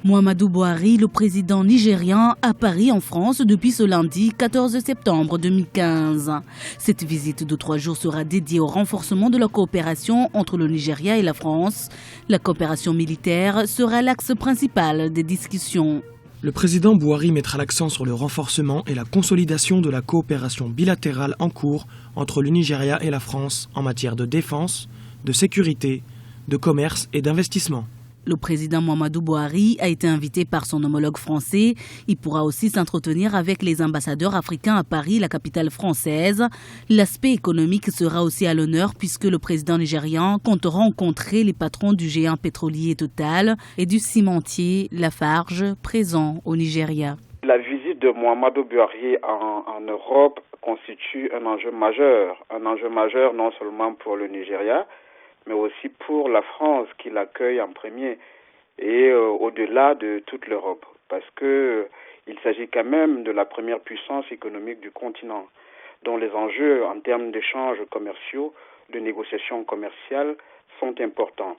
Muhammadu Buhari, le président nigérian, à Paris en France depuis ce lundi 14 septembre 2015. Cette visite de 3 jours sera dédiée au renforcement de la coopération entre le Nigeria et la France. La coopération militaire sera l'axe principal des discussions. Le président Buhari mettra l'accent sur le renforcement et la consolidation de la coopération bilatérale en cours entre le Nigeria et la France en matière de défense, de sécurité, de commerce et d'investissement. Le président Muhammadu Buhari a été invité par son homologue français. Il pourra aussi s'entretenir avec les ambassadeurs africains à Paris, la capitale française. L'aspect économique sera aussi à l'honneur puisque le président nigérian compte rencontrer les patrons du géant pétrolier Total et du cimentier Lafarge, présents au Nigeria. La visite de Muhammadu Buhari en Europe constitue un enjeu majeur non seulement pour le Nigeria, mais aussi pour la France qui l'accueille en premier et au-delà de toute l'Europe, parce qu'il s'agit quand même de la première puissance économique du continent, dont les enjeux en termes d'échanges commerciaux, de négociations commerciales sont importants.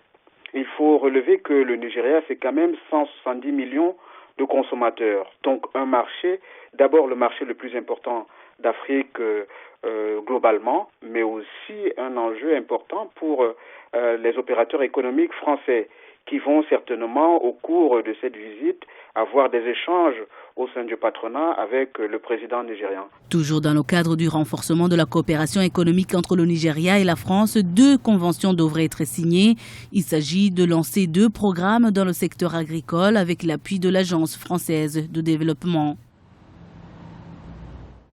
Il faut relever que le Nigeria, c'est quand même 170 millions de consommateurs, donc un marché, d'abord le marché le plus important d'Afrique globalement, mais aussi un enjeu important pour les opérateurs économiques français qui vont certainement au cours de cette visite avoir des échanges au sein du patronat avec le président nigérian. Toujours dans le cadre du renforcement de la coopération économique entre le Nigeria et la France, 2 conventions devraient être signées. Il s'agit de lancer 2 programmes dans le secteur agricole avec l'appui de l'Agence française de développement.